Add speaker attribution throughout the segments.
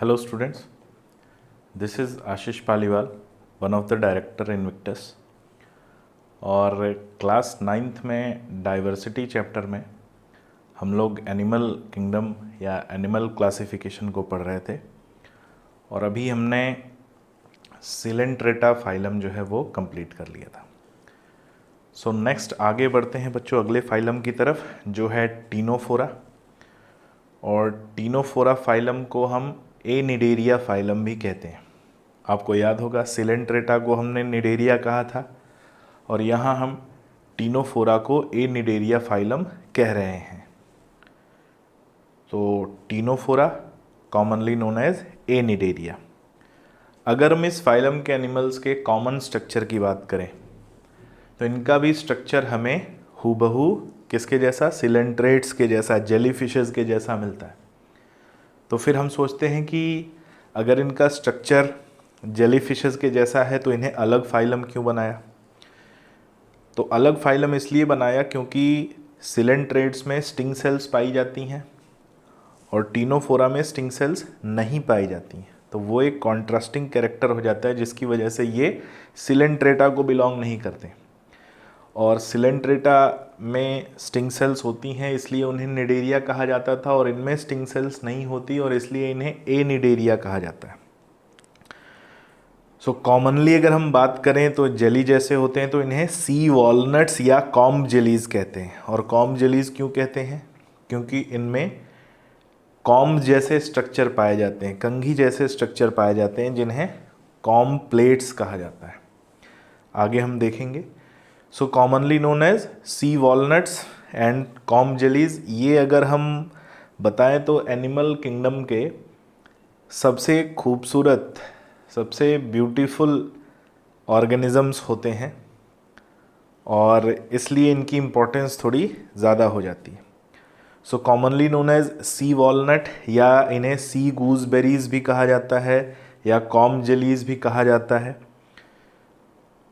Speaker 1: Hello students, this is Ashish Paliwal, one of the director in Invictus। और class 9th में diversity chapter में हम लोग animal kingdom या एनिमल क्लासिफिकेशन को पढ़ रहे थे और अभी हमने सिलेंट्रेटा फाइलम जो है वो कंप्लीट कर लिया था। सो नेक्स्ट आगे बढ़ते हैं बच्चों अगले फाइलम की तरफ जो है टीनोफोरा। और टीनोफोरा फाइलम को हम एनिडेरिया फाइलम भी कहते हैं। आपको याद होगा सिलेंट्रेटा को हमने निडेरिया कहा था और यहाँ हम टीनोफोरा को एनिडेरिया फाइलम कह रहे हैं। तो टीनोफोरा कॉमनली नोन एज एनिडेरिया। अगर हम इस फाइलम के एनिमल्स के कॉमन स्ट्रक्चर की बात करें तो इनका भी स्ट्रक्चर हमें हूबहू किसके जैसा, सिलेंट्रेट्स के जैसा, जेलीफिशेस के जैसा मिलता है। तो फिर हम सोचते हैं कि अगर इनका स्ट्रक्चर जेलीफिशेस के जैसा है तो इन्हें अलग फाइलम क्यों बनाया। तो अलग फाइलम इसलिए बनाया क्योंकि सिलेंट्रेट्स में स्टिंग सेल्स पाई जाती हैं और टीनोफोरा में स्टिंग सेल्स नहीं पाई जाती हैं। तो वो एक कॉन्ट्रास्टिंग कैरेक्टर हो जाता है जिसकी वजह से ये सिलेंट्रेटा को बिलोंग नहीं करते। और सिलेंट्रेटा में स्टिंग सेल्स होती हैं इसलिए उन्हें निडेरिया कहा जाता था और इनमें स्टिंग सेल्स नहीं होती और इसलिए इन्हें एनिडेरिया कहा जाता है। सो कॉमनली अगर हम बात करें तो जेली जैसे होते हैं तो इन्हें सी वॉलनट्स या कॉम्ब जेलीज कहते हैं। और कॉम्ब जेलीज क्यों कहते हैं? क्योंकि इनमें कॉम्ब जैसे स्ट्रक्चर पाए जाते हैं, कंघी जैसे स्ट्रक्चर पाए जाते हैं जिन्हें कॉम्ब प्लेट्स कहा जाता है। आगे हम देखेंगे। So commonly known as sea walnuts and comb jellies, ये अगर हम बताएं तो एनिमल किंगडम के सबसे खूबसूरत, सबसे ब्यूटीफुल ऑर्गेनिजम्स होते हैं और इसलिए इनकी इम्पोर्टेंस थोड़ी ज़्यादा हो जाती है। So commonly known as sea walnut या इन्हें सी गूसबेरीज भी कहा जाता है या कॉम्ब जेलीज भी कहा जाता है।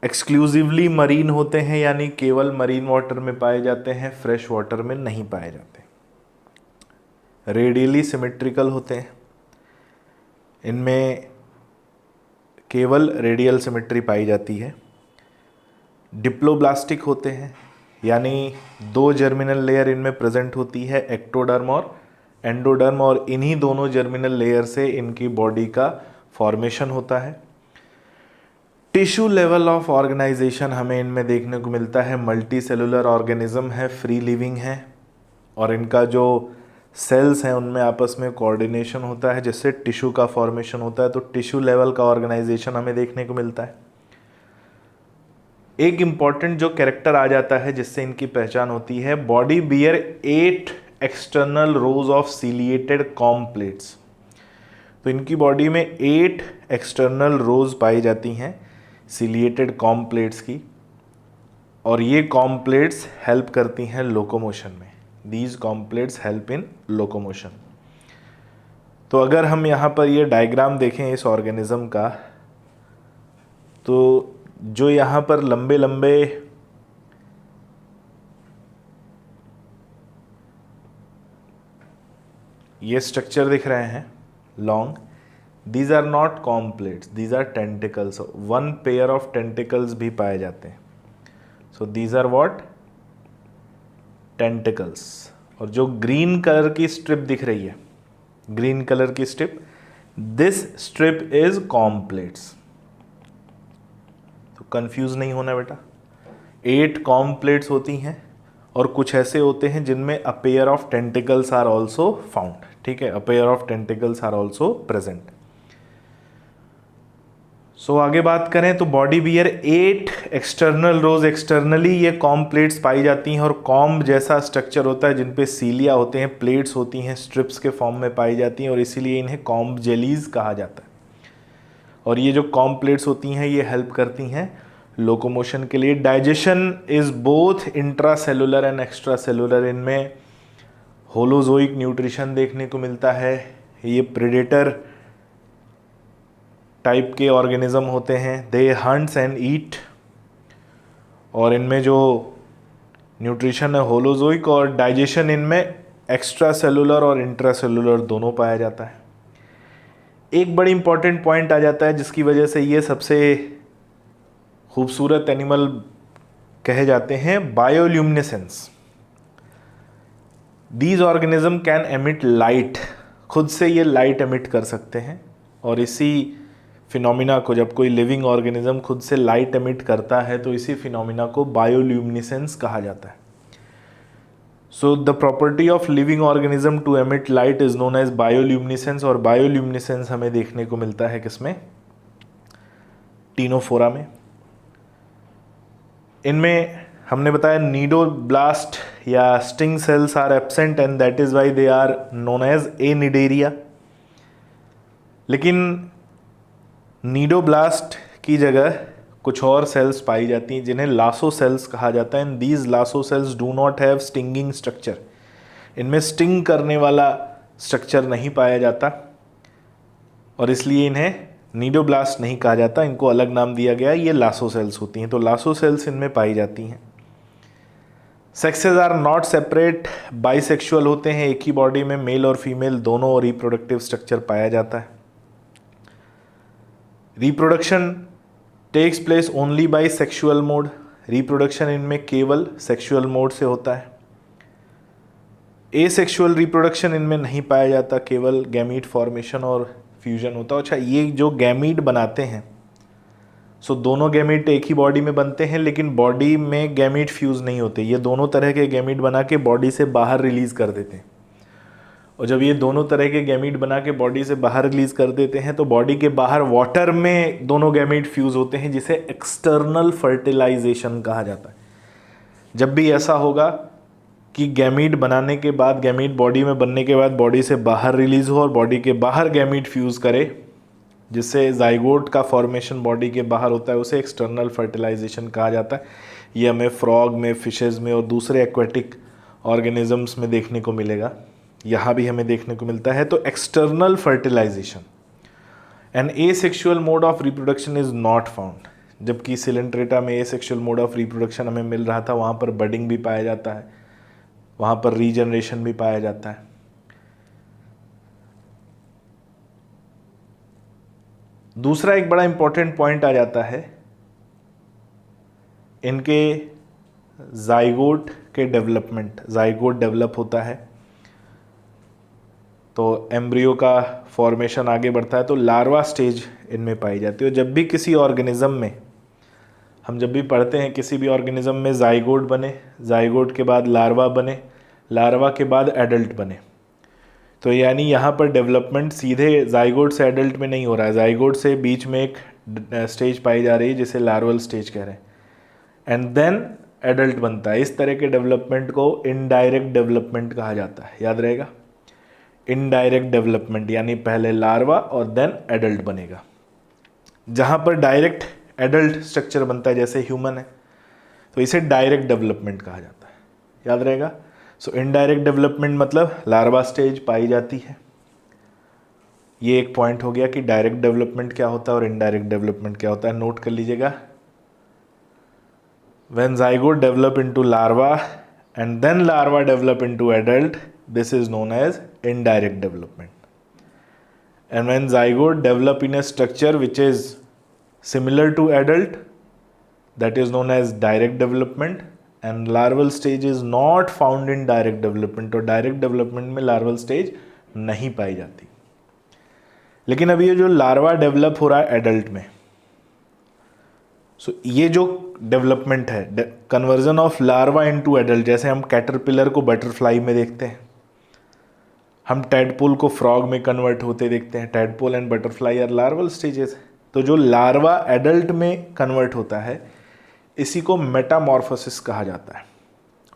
Speaker 1: एक्सक्लूसिवली मरीन होते हैं यानी केवल मरीन वाटर में पाए जाते हैं, फ्रेश वाटर में नहीं पाए जाते। रेडियली सिमेट्रिकल होते हैं, इनमें केवल रेडियल सिमेट्री पाई जाती है। डिप्लोब्लास्टिक होते हैं यानी दो जर्मिनल लेयर इनमें प्रेजेंट होती है, एक्टोडर्म और एंडोडर्म, और इन्हीं दोनों जर्मिनल लेयर से इनकी बॉडी का फॉर्मेशन होता है। टिश्यू लेवल ऑफ ऑर्गेनाइजेशन हमें इनमें देखने को मिलता है। मल्टी सेलुलर ऑर्गेनिज्म है, फ्री लिविंग है और इनका जो सेल्स हैं उनमें आपस में कोऑर्डिनेशन होता है जिससे टिश्यू का फॉर्मेशन होता है। तो टिश्यू लेवल का ऑर्गेनाइजेशन हमें देखने को मिलता है। एक इम्पॉर्टेंट जो कैरेक्टर आ जाता है जिससे इनकी पहचान होती है, body bear 8 external rows of ciliated comb plates. तो इनकी बॉडी में 8 एक्सटर्नल रोज पाई जाती हैं सिलिएटेड कॉम्ब प्लेट्स की और ये कॉम्ब प्लेट्स हेल्प करती हैं लोकोमोशन में। These comb plates help in locomotion. तो अगर हम यहाँ पर ये डायग्राम देखें इस ऑर्गेनिज्म का, तो जो यहाँ पर लंबे लंबे ये स्ट्रक्चर दिख रहे हैं long, these are not comb plates, these are tentacles। one pair of tentacles भी पाए जाते हैं। so these are what? tentacles। और जो ग्रीन कलर की स्ट्रिप दिख रही है, ग्रीन कलर की strip, this strip is comb plates. तो कंफ्यूज नहीं होना बेटा, 8 कॉम्ब प्लेट्स होती हैं और कुछ ऐसे होते हैं जिनमें a pair of tentacles are also found. ठीक है, a pair of tentacles are also present. So आगे बात करें तो body bear 8 external rows, externally ये कॉम्ब प्लेट्स पाई जाती हैं और कॉम्ब जैसा स्ट्रक्चर होता है जिन पे सीलिया होते हैं, प्लेट्स होती हैं, स्ट्रिप्स के फॉर्म में पाई जाती हैं और इसीलिए इन्हें कॉम्ब जेलीज कहा जाता है। और ये जो कॉम्ब प्लेट्स होती हैं ये हेल्प करती हैं लोकोमोशन के लिए। Digestion is both intra cellular and extra cellular. इनमें होलोजोइक न्यूट्रिशन देखने को मिलता है। ये प्रेडेटर टाइप के ऑर्गेनिज्म होते हैं, दे हंट्स एंड ईट। और इनमें जो न्यूट्रिशन है होलोजोइक और डाइजेशन इनमें एक्स्ट्रा सेलुलर और इंट्रा सेलुलर दोनों पाया जाता है। एक बड़ी इंपॉर्टेंट पॉइंट आ जाता है जिसकी वजह से ये सबसे खूबसूरत एनिमल कहे जाते हैं, bioluminescence. These organism can emit light, खुद से ये लाइट एमिट कर सकते हैं, और इसी फिनोमिना को, जब कोई लिविंग ऑर्गेनिज्म खुद से लाइट एमिट करता है तो इसी फिनोमिना को बायोल्यूमिनेसेंस कहा जाता है। So the property of living organism to emit light is known as bioluminescence, और बायोल्यूमिनेसेंस हमें देखने को मिलता है किसमें, टीनोफोरा में। इनमें हमने बताया नीडोब्लास्ट या sting cells are absent and that is why they are known as Cnidaria. लेकिन नीडोब्लास्ट की जगह कुछ और सेल्स पाई जाती हैं जिन्हें लासो सेल्स कहा जाता है। And these lasso sales do not have stinging structure, इनमें स्टिंग करने वाला स्ट्रक्चर नहीं पाया जाता और इसलिए इन्हें नीडोब्लास्ट नहीं कहा जाता, इनको अलग नाम दिया गया, ये लासो सेल्स होती हैं। तो लासो सेल्स इनमें पाई जाती हैं। Sexes are not separate, bisexual होते हैं, एक ही बॉडी में मेल और फीमेल दोनों रिप्रोडक्टिव स्ट्रक्चर पाया जाता है। Reproduction takes place only by sexual mode, reproduction इनमें केवल सेक्सुअल मोड से होता है। एसेक्सुअल रिप्रोडक्शन इनमें नहीं पाया जाता, केवल गैमीट फॉर्मेशन और फ्यूजन होता है। अच्छा, ये जो गैमीट बनाते हैं, सो दोनों गैमीट एक ही बॉडी में बनते हैं लेकिन बॉडी में गैमीट फ्यूज नहीं होते, ये दोनों तरह के गैमीट बना के बॉडी से बाहर रिलीज कर देते हैं। और जब ये दोनों तरह के गैमीट बना के बॉडी से बाहर रिलीज कर देते हैं तो बॉडी के बाहर वाटर में दोनों गैमीट फ्यूज होते हैं, जिसे एक्सटर्नल फर्टिलाइजेशन कहा जाता है। जब भी ऐसा होगा कि गैमीट बनाने के बाद, गैमीट बॉडी में बनने के बाद बॉडी से बाहर रिलीज हो और बॉडी के बाहर गैमीट फ्यूज करे, जिससे जाइगोट का फॉर्मेशन बॉडी के बाहर होता है, उसे एक्सटर्नल फर्टिलाइजेशन कहा जाता है। ये हमें फ्रॉग में, फिशेज में और दूसरे एक्वेटिक ऑर्गेनिजम्स में देखने को मिलेगा, यहाँ भी हमें देखने को मिलता है। तो external fertilisation and asexual mode of reproduction is not found. जबकि सिलेंट्रेटा में एसेक्सुअल मोड ऑफ रिप्रोडक्शन हमें मिल रहा था, वहाँ पर बडिंग भी पाया जाता है, वहाँ पर रीजनरेशन भी पाया जाता है। दूसरा एक बड़ा इंपॉर्टेंट पॉइंट आ जाता है इनके जाइगोट के डेवलपमेंट। जाइगोट डेवलप होता है तो एम्ब्रियो का फॉर्मेशन आगे बढ़ता है, तो लार्वा स्टेज इनमें पाई जाती है। और जब भी किसी ऑर्गेनिज्म में, हम जब भी पढ़ते हैं किसी भी ऑर्गेनिज्म में जाइगोट बने, जाइगोट के बाद लार्वा बने, लार्वा के बाद एडल्ट बने, तो यानी यहाँ पर डेवलपमेंट सीधे जाइगोट से एडल्ट में नहीं हो रहा है, जाइगोट से बीच में एक स्टेज पाई जा रही है जिसे लार्वल स्टेज कह रहे हैं, एंड देन एडल्ट बनता है। इस तरह के डेवलपमेंट को इनडायरेक्ट डेवलपमेंट कहा जाता है, याद रहेगा। इनडायरेक्ट डेवलपमेंट यानी पहले लार्वा और देन एडल्ट बनेगा। जहाँ पर डायरेक्ट एडल्ट स्ट्रक्चर बनता है जैसे ह्यूमन है, तो इसे डायरेक्ट डेवलपमेंट कहा जाता है, याद रहेगा। सो इनडायरेक्ट डेवलपमेंट मतलब लार्वा स्टेज पाई जाती है। ये एक पॉइंट हो गया कि डायरेक्ट डेवलपमेंट क्या होता है और इनडायरेक्ट डेवलपमेंट क्या होता है, नोट कर लीजिएगा। When zygote develop into larva and then larva develop into adult, this is known as indirect development. And when zygote develop in a structure which is similar to adult, that is known as direct development. And larval stage is not found in direct development, और direct development में larval stage नहीं पाई जाती। लेकिन अभी ये जो larva develop हो रहा है एडल्ट में, सो ये जो डेवलपमेंट है, conversion of larva into adult, जैसे हम कैटरपिलर को बटरफ्लाई में देखते हैं, हम टैडपोल को फ्रॉग में कन्वर्ट होते देखते हैं। Tadpole and butterfly are larval stages. तो जो लार्वा एडल्ट में कन्वर्ट होता है इसी को मेटामॉर्फोसिस कहा जाता है।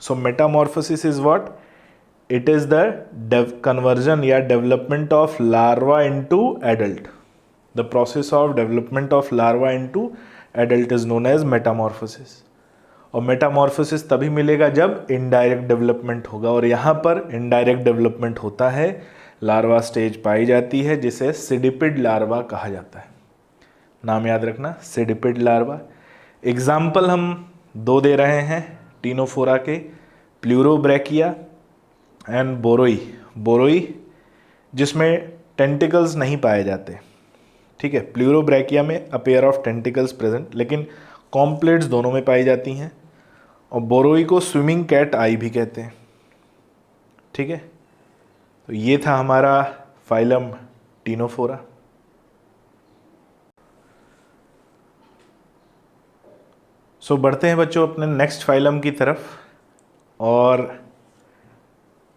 Speaker 1: So metamorphosis is what? It is the conversion या development of larva into adult. The process of development of larva into adult is known as metamorphosis. और मेटामॉर्फोसिस तभी मिलेगा जब इनडायरेक्ट डेवलपमेंट होगा, और यहाँ पर इनडायरेक्ट डेवलपमेंट होता है, लार्वा स्टेज पाई जाती है जिसे सिडिपिड लार्वा कहा जाता है। नाम याद रखना, सिडिपिड लार्वा। एग्जाम्पल हम दो दे रहे हैं टीनोफोरा के, प्लूरोब्रैकिया एंड बोरोई। बोरोई जिसमें टेंटिकल्स नहीं पाए जाते, ठीक है। प्लूरोब्रैकिया में अ पेयर ऑफ टेंटिकल्स प्रेजेंट, लेकिन कॉम्प्लेट्स दोनों में पाई जाती हैं। और बोरोई को स्विमिंग कैट आई भी कहते हैं, ठीक है। तो ये था हमारा फाइलम टीनोफोरा। सो बढ़ते हैं बच्चों अपने नेक्स्ट फाइलम की तरफ। और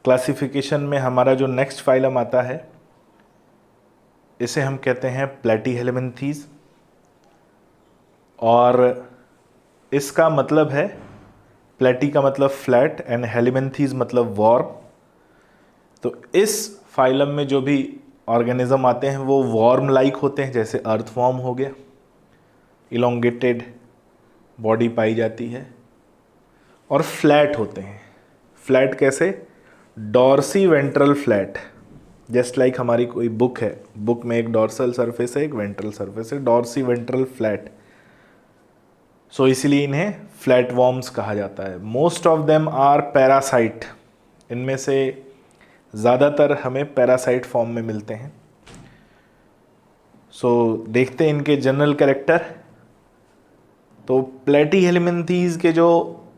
Speaker 1: क्लासिफिकेशन में हमारा जो नेक्स्ट फाइलम आता है इसे हम कहते हैं प्लेटीहेलमिन्थीज। और इसका मतलब है, प्लेटी का मतलब फ्लैट एंड हेलिमेंथीज मतलब वॉर्म। तो इस फाइलम में जो भी ऑर्गेनिज्म आते हैं वो वॉर्म लाइक होते हैं, जैसे अर्थवॉर्म हो गया, इलोंगेटेड बॉडी पाई जाती है, और फ्लैट होते हैं। फ्लैट कैसे? Dorsiventral flat, just like हमारी कोई बुक है, बुक में एक डॉर्सल सरफेस है, एक वेंट्रल सरफेस है, डॉर्सी वेंट्रल फ्लैट। सो इसीलिए इन्हें फ्लैट वॉर्म्स कहा जाता है। Most of them are parasite, इनमें से ज़्यादातर हमें पैरासाइट फॉर्म में मिलते हैं। सो देखते हैं इनके जनरल कैरेक्टर। तो प्लेटीहेलमिन्थीज के जो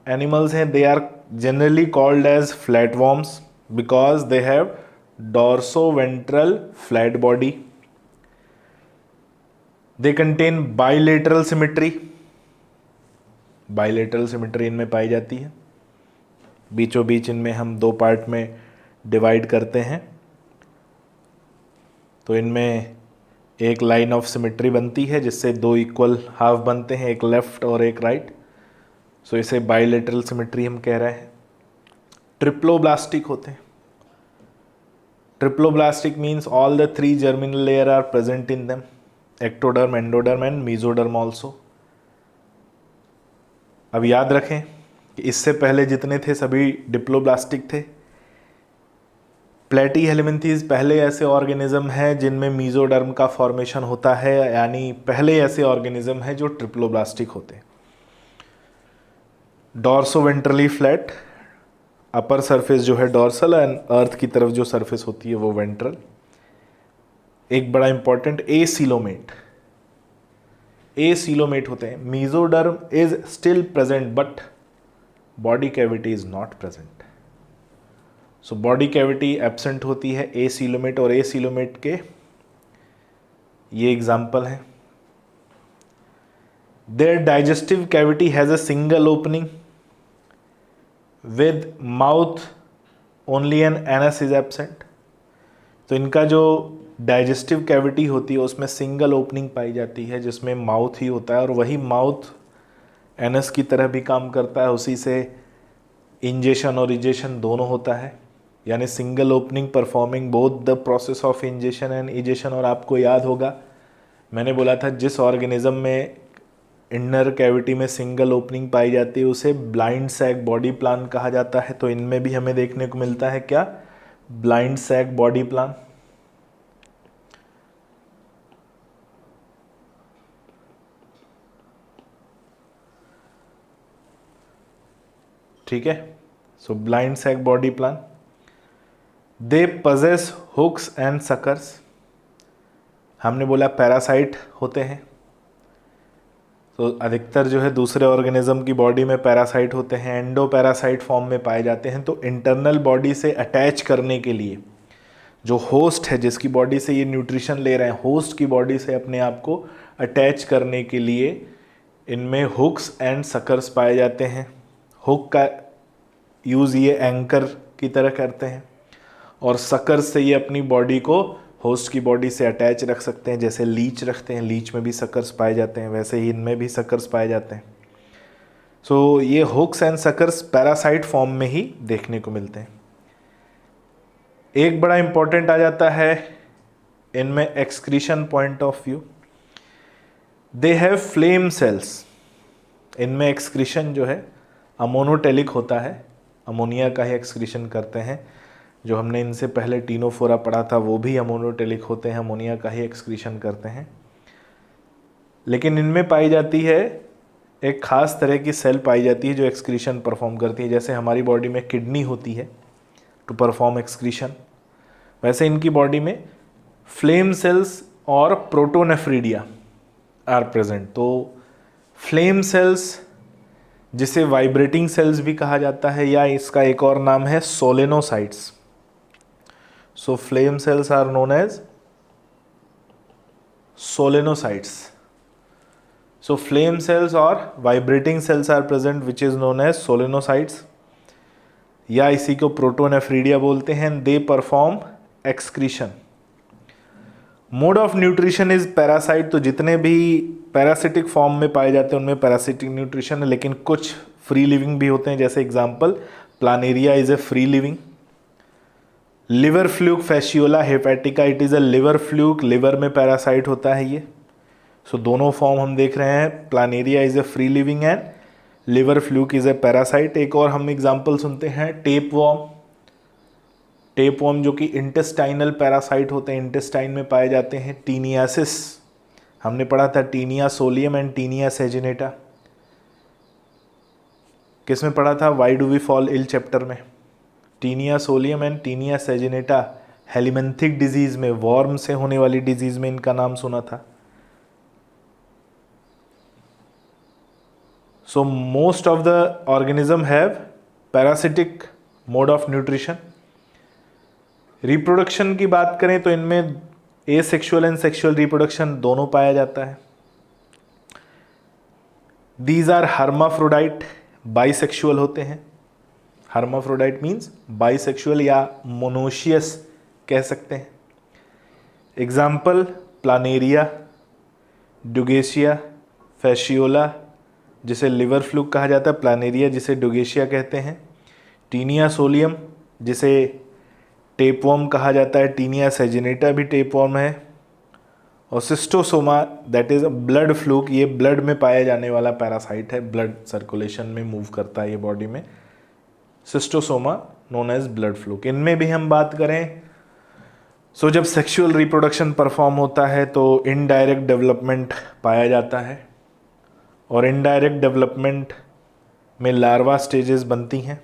Speaker 1: एनिमल्स हैं they are generally called as flat worms because they have dorsoventral flat body. They contain bilateral symmetry, bilateral symmetry इनमें पाई जाती है। बीचों बीच इनमें हम दो पार्ट में डिवाइड करते हैं, तो इनमें एक लाइन ऑफ सिमेट्री बनती है जिससे दो इक्वल हाफ बनते हैं, एक लेफ्ट और एक राइट। सो इसे बाइलेटरल सिमेट्री हम कह रहे हैं। ट्रिप्लोब्लास्टिक होते हैं। Triploblastic means all the three germinal layer are present in them, ectoderm, endoderm and mesoderm also. अब याद रखें कि इससे पहले जितने थे सभी डिप्लोब्लास्टिक थे। प्लेटीहेलमिन्थीज पहले ऐसे ऑर्गेनिज्म हैं जिनमें मेसोडर्म का फॉर्मेशन होता है, यानी पहले ऐसे ऑर्गेनिज्म हैं जो ट्रिप्लोब्लास्टिक होते हैं। डॉर्सोवेंट्रली फ्लैट, अपर सरफेस जो है डॉर्सल एंड अर्थ की तरफ जो सरफेस होती है वो वेंट्रल। एक बड़ा इंपॉर्टेंट एसीलोमेट, एसीलोमेट होते हैं। Mesoderm is still present but body cavity is not present. So body cavity absent होती है एसीलोमेट, और एसीलोमेट के ये एग्जाम्पल हैं। Their digestive cavity has a single opening with mouth only and anus is absent. तो इनका जो digestive cavity होती है उसमें सिंगल ओपनिंग पाई जाती है जिसमें माउथ ही होता है, और वही माउथ एनस की तरह भी काम करता है, उसी से इंजेशन और इजेशन दोनों होता है, यानी single opening performing both the process of ingestion and egestion. और आपको याद होगा मैंने बोला था जिस ऑर्गेनिज्म में इनर कैविटी में सिंगल ओपनिंग पाई जाती है उसे ब्लाइंड सैक बॉडी प्लान कहा जाता है। तो इनमें भी हमें देखने को मिलता है क्या? Blind sac body plan. ठीक है, so blind sac body plan. They possess hooks and suckers. हमने बोला पैरासाइट होते हैं, तो अधिकतर जो है दूसरे ऑर्गेनिज्म की बॉडी में पैरासाइट होते हैं, एंडो पैरासाइट फॉर्म में पाए जाते हैं। तो इंटरनल बॉडी से अटैच करने के लिए जो होस्ट है, जिसकी बॉडी से ये न्यूट्रिशन ले रहे हैं, होस्ट की बॉडी से अपने आप को अटैच करने के लिए इनमें हुक्स एंड सकर्स पाए जाते हैं। हुक का यूज़ ये एंकर की तरह करते हैं, और सकर्स से ये अपनी बॉडी को होस्ट की बॉडी से अटैच रख सकते हैं, जैसे लीच रखते हैं, लीच में भी सकर्स पाए जाते हैं, वैसे ही इनमें भी सकर्स पाए जाते हैं। सो ये hooks and suckers parasite form में ही देखने को मिलते हैं। एक बड़ा इंपॉर्टेंट आ जाता है इनमें excretion point of view. They have flame cells. इनमें एक्सक्रीशन जो है अमोनोटेलिक होता है, अमोनिया का ही एक्सक्रीशन करते हैं। जो हमने इनसे पहले टीनोफोरा पढ़ा था वो भी अमोनोटेलिक होते हैं, अमोनिया का ही एक्सक्रीशन करते हैं। लेकिन इनमें पाई जाती है एक खास तरह की सेल पाई जाती है जो एक्सक्रीशन परफॉर्म करती है। जैसे हमारी बॉडी में किडनी होती है टू परफॉर्म एक्सक्रीशन, वैसे इनकी बॉडी में फ्लेम सेल्स और प्रोटोनेफ्रीडिया आर प्रेजेंट। तो फ्लेम सेल्स जिसे वाइब्रेटिंग सेल्स भी कहा जाता है, या इसका एक और नाम है solenocytes. So flame cells are known as solenocytes. So flame cells और vibrating cells are present which is known as solenocytes, या इसी को प्रोटोनेफ्रीडिया बोलते हैं। They perform excretion. Mode of nutrition is parasite. तो जितने भी पैरासिटिक फॉर्म में पाए जाते हैं उनमें पैरासिटिक न्यूट्रिशन है, लेकिन कुछ फ्री लिविंग भी होते हैं। जैसे example Planaria is a free living. Liver fluke Fasciola hepatica, it is a liver fluke, liver में पैरासाइट होता है ये। सो दोनों फॉर्म हम देख रहे हैं, Planaria is a free living and liver fluke is a parasite. एक और हम एग्जांपल सुनते हैं टेप वॉर्म। टेप वॉर्म जो कि इंटेस्टाइनल पैरासाइट होते हैं, इंटेस्टाइन में पाए जाते हैं। टीनियासिस हमने पढ़ा था, Taenia solium and Taenia saginata. किस में पढ़ा था? Why do we fall ill chapter में। Taenia solium and Taenia saginata helminthic disease में, वॉर्म से होने वाली डिजीज में इनका नाम सुना था। So most of the organism have parasitic mode of nutrition. Reproduction की बात करें तो इनमें एसेक्सुअल एंड सेक्सुअल रिप्रोडक्शन दोनों पाया जाता है। दीज आर हर्माफ्रोडाइट, बाइसेक्सुअल होते हैं। हर्माफ्रोडाइट मीन्स बाइसेक्सुअल या मोनोशियस कह सकते हैं। एग्जाम्पल प्लानेरिया, डुगेशिया, फैशियोला जिसे लिवर फ्लूक कहा जाता है, प्लानेरिया जिसे डुगेशिया कहते हैं, टीनिया सोलियम जिसे टेपवर्म कहा जाता है, टीनिया सेजिनेटा भी टेपवर्म है, और schistosoma that is a blood fluke, ये ब्लड में पाया जाने वाला पैरासाइट है, ब्लड सर्कुलेशन में मूव करता है ये बॉडी में। Schistosoma known as blood fluke. इनमें भी हम बात करें, सो जब सेक्सुअल रिप्रोडक्शन परफॉर्म होता है तो इनडायरेक्ट डेवलपमेंट पाया जाता है, और इनडायरेक्ट डेवलपमेंट में लार्वा स्टेजेस बनती हैं,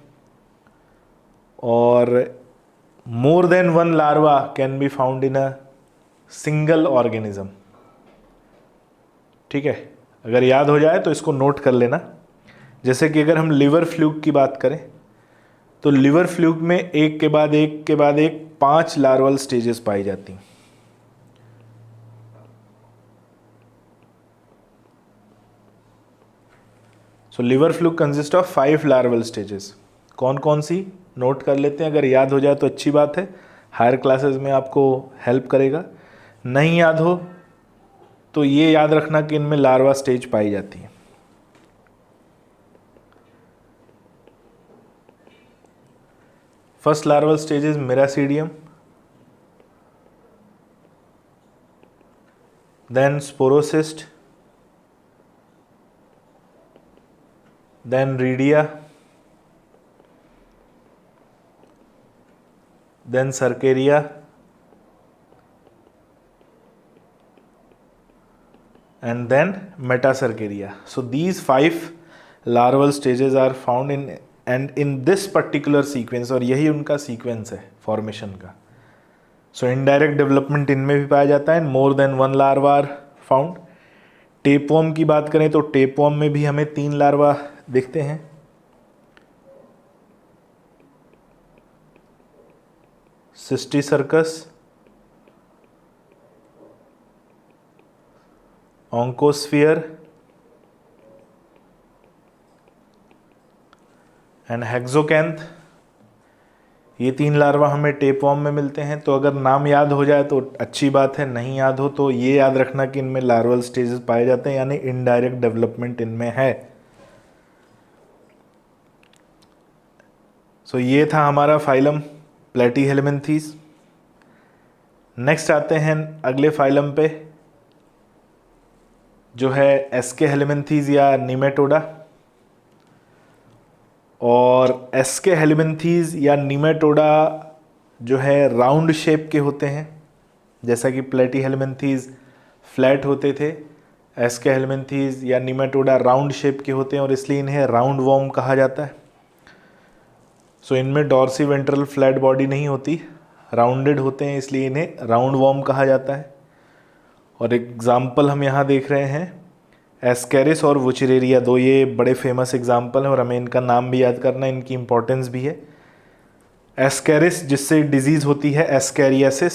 Speaker 1: और मोर than one larva can be found in a single organism. ठीक है, अगर याद हो जाए तो इसको नोट कर लेना। जैसे कि अगर हम लिवर फ्लूक की बात करें तो लिवर फ्लूक में एक के बाद एक 5 लार्वल स्टेजेस पाई जाती हैं। So liver fluke consist of 5 larval stages. कौन कौन सी नोट कर लेते हैं, अगर याद हो जाए तो अच्छी बात है, हायर क्लासेस में आपको हेल्प करेगा। नहीं याद हो तो ये याद रखना कि इनमें लार्वा स्टेज पाई जाती है। First larval stage is miracidium, then sporocyst, then redia, then Cercaria, and then Metacercaria. So these 5 larval stages are found in this particular sequence, और यही उनका सीक्वेंस है फॉर्मेशन का। सो इनडायरेक्ट डेवलपमेंट इनमें भी पाया जाता है, more than one larva are found. Tapeworm की बात करें तो टेपवर्म में भी हमें 3 लार्वा दिखते हैं। सिस्टिसर्कस, ऑन्कोस्फियर एंड हेक्सोकैंथ, ये 3 लार्वा हमें टेपवर्म में मिलते हैं। तो अगर नाम याद हो जाए तो अच्छी बात है, नहीं याद हो तो ये याद रखना कि इनमें लार्वल स्टेजेस पाए जाते हैं, यानी इनडायरेक्ट डेवलपमेंट इनमें है। सो ये था हमारा फाइलम प्लेटीहेलमिन्थीज। नेक्स्ट आते हैं अगले फाइलम पे जो है एस्के हेलमिन्थीज या निमेटोडा। और एस्के हेलमिन्थीज या निमेटोडा जो है राउंड शेप के होते हैं, जैसा कि प्लेटीहेलमिन्थीज फ्लैट होते थे, एस्के हेलमिन्थीज या निमेटोडा राउंड शेप के होते हैं, और इसलिए इन्हें राउंड वॉर्म कहा जाता है। सो इनमें डॉर्सी वेंट्रल फ्लैट बॉडी नहीं होती, राउंडेड होते हैं, इसलिए इन्हें राउंड वॉर्म कहा जाता है। और एग्जाम्पल हम यहाँ देख रहे हैं एस्केरिस और वुचरेरिया, दो ये बड़े फेमस एग्जाम्पल हैं और हमें इनका नाम भी याद करना, इनकी इंपॉर्टेंस भी है। एस्केरिस जिससे डिजीज़ होती है एस्केरियासिस,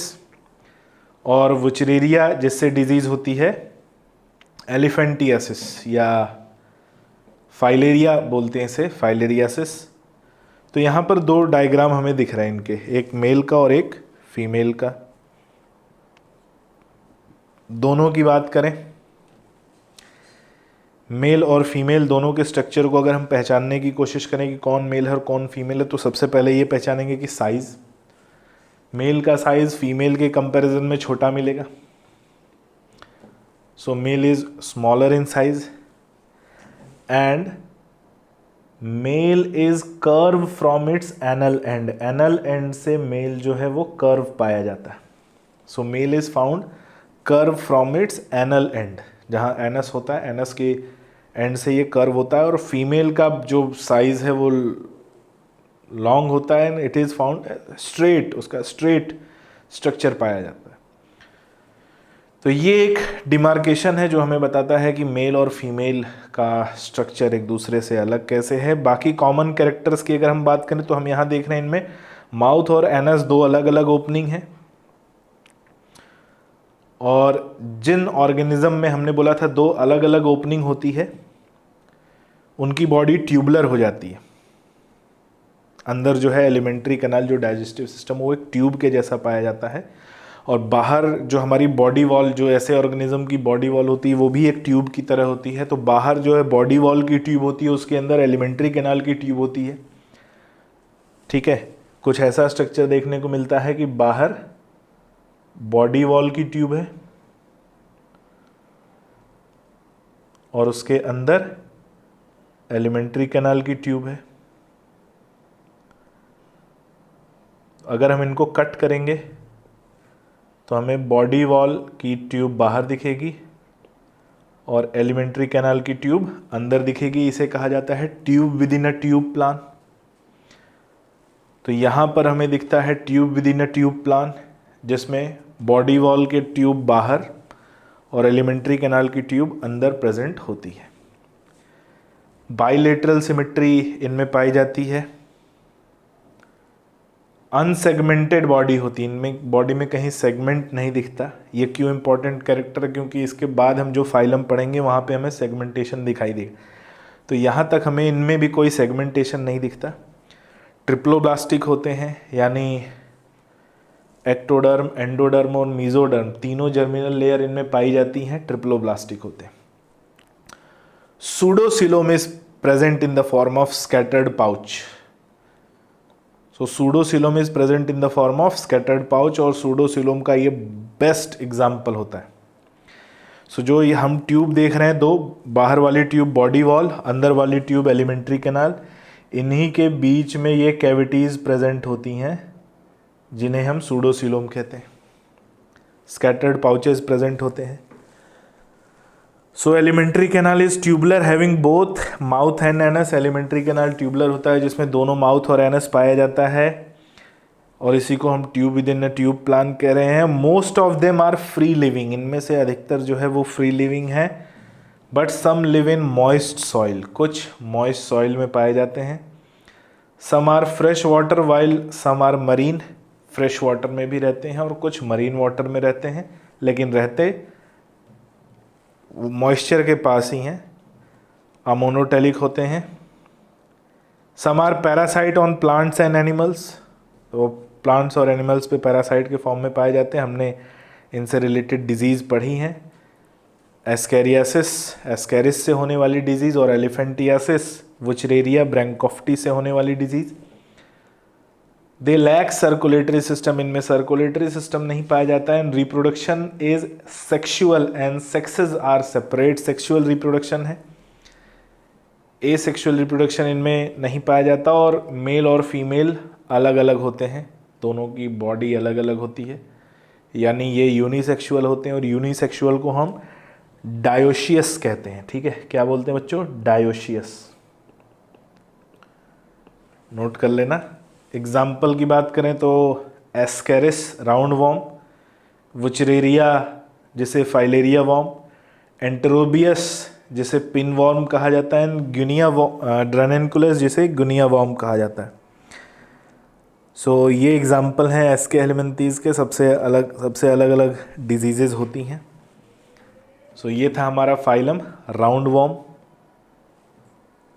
Speaker 1: और वुचरेरिया जिससे डिजीज़ होती है एलिफेंटियासिस या फाइलेरिया बोलते हैं इसे, फाइलेरियासिस। तो यहाँ पर दो डायग्राम हमें दिख रहे हैं इनके, एक मेल का और एक फीमेल का। दोनों की बात करें, मेल और फीमेल दोनों के स्ट्रक्चर को अगर हम पहचानने की कोशिश करें कि कौन मेल है और कौन फीमेल है, तो सबसे पहले ये पहचानेंगे कि साइज़, मेल का साइज़ फीमेल के कंपैरिजन में छोटा मिलेगा। So male is smaller in size and male is curve from its anal end, anal end से मेल जो है वो कर्व पाया जाता है। So male is found curve from its anal end, जहाँ एनस होता है एनस के एंड से ये कर्व होता है। और फीमेल का जो साइज है वो लॉन्ग होता है and it is found straight, उसका स्ट्रेट स्ट्रक्चर पाया जाता है। तो ये एक डिमार्केशन है जो हमें बताता है कि मेल और फीमेल का स्ट्रक्चर एक दूसरे से अलग कैसे है। बाकी कॉमन कैरेक्टर्स की अगर हम बात करें तो हम यहाँ देख रहे हैं इनमें माउथ और एनस दो अलग अलग ओपनिंग हैं, और जिन ऑर्गेनिज्म में हमने बोला था दो अलग अलग ओपनिंग होती है, उनकी बॉडी ट्यूबुलर हो जाती है। अंदर जो है एलिमेंट्री कैनाल जो डाइजेस्टिव सिस्टम वो एक ट्यूब के जैसा पाया जाता है, और बाहर जो हमारी बॉडी वॉल, जो ऐसे ऑर्गेनिज्म की बॉडी वॉल होती है वो भी एक ट्यूब की तरह होती है। तो बाहर जो है बॉडी वॉल की ट्यूब होती है, उसके अंदर एलिमेंट्री कैनाल की ट्यूब होती है। ठीक है, कुछ ऐसा स्ट्रक्चर देखने को मिलता है कि बाहर बॉडी वॉल की ट्यूब है और उसके अंदर एलिमेंट्री कैनाल की ट्यूब है। अगर हम इनको कट करेंगे तो हमें बॉडी वॉल की ट्यूब बाहर दिखेगी और एलिमेंट्री कैनाल की ट्यूब अंदर दिखेगी। इसे कहा जाता है tube within a tube plan. तो यहाँ पर हमें दिखता है tube within a tube plan, जिसमें बॉडी वॉल के ट्यूब बाहर और एलिमेंट्री कैनाल की ट्यूब अंदर प्रेजेंट होती है। बाइलेटरल सिमेट्री इनमें पाई जाती है। अनसेगमेंटेड बॉडी होती है इनमें, बॉडी में कहीं सेगमेंट नहीं दिखता। ये क्यों इंपॉर्टेंट कैरेक्टर है, क्योंकि इसके बाद हम जो फाइलम पढ़ेंगे वहाँ पे हमें सेगमेंटेशन दिखाई देगा। तो यहाँ तक हमें इनमें भी कोई सेगमेंटेशन नहीं दिखता। ट्रिप्लोब्लास्टिक होते हैं, यानी एक्टोडर्म, एंडोडर्म और मीजोडर्म तीनों जर्मिनल लेयर इनमें पाई जाती हैं, ट्रिप्लोब्लास्टिक होते हैं। Pseudocoelom is present in the form of scattered pouch. So pseudocoelom is present in the form of scattered pouch, और सूडोसिलोम का ये बेस्ट एग्जाम्पल होता है। सो जो ये हम ट्यूब देख रहे हैं, दो बाहर वाली ट्यूब बॉडी वॉल, अंदर वाली ट्यूब एलिमेंट्री कैनाल, इन्हीं के बीच में ये कैविटीज़ प्रेजेंट होती हैं जिन्हें हम सूडोसिलोम कहते हैं। स्कैटर्ड पाउचेस प्रेजेंट होते हैं। So alimentary canal is tubular having both mouth and anus. Alimentary canal tubular होता है जिसमें दोनों माउथ और एनस पाया जाता है, और इसी को हम tube within a tube plan कह रहे हैं। Most of them are free living, इनमें से अधिकतर जो है वो फ्री लिविंग है, but some live in moist soil, कुछ मॉइस्ट सॉइल में पाए जाते हैं। Some are fresh water while some are marine, fresh water में भी रहते हैं और कुछ मरीन वाटर में रहते हैं, लेकिन रहते मॉइस्चर के पास ही हैं। अमोनोटेलिक होते हैं। Some are parasite on plants and animals, तो प्लांट्स और एनिमल्स पे पैरासाइट के फॉर्म में पाए जाते हैं। हमने इनसे रिलेटेड डिजीज़ पढ़ी हैं, एस्केरियासिस, एस्केरिस से होने वाली डिजीज़, और एलिफेंटियासिस, वुचरेरिया, ब्रैंकोफ्टी से होने वाली disease. They lack circulatory system, इनमें सर्कुलेटरी सिस्टम नहीं पाया जाता है। And reproduction is sexual and sexes are separate, sexual reproduction है, एसेक्सुअल रिप्रोडक्शन इनमें नहीं पाया जाता। और मेल और फीमेल अलग अलग होते हैं, दोनों की बॉडी अलग अलग होती है, यानी ये यूनिसेक्सुअल होते हैं, और यूनिसेक्सुअल को हम डायोशियस कहते हैं। ठीक है, क्या बोलते हैं बच्चों? डायोशियस। नोट कर लेना। एग्जाम्पल की बात करें तो एस्केरिस राउंड वॉर्म, वुचरेरिया जिसे फाइलेरिया वॉर्म, एंटेरोबियस जिसे पिन वॉर्म कहा जाता है, गुनिया ड्रैनेनकुलस जिसे गुनिया वॉर्म कहा जाता है। सो ये एग्जाम्पल हैं एस्के हेलमिंथीज के, सबसे अलग अलग डिजीज़ेज होती हैं। सो ये था हमारा फाइलम राउंड वॉर्म।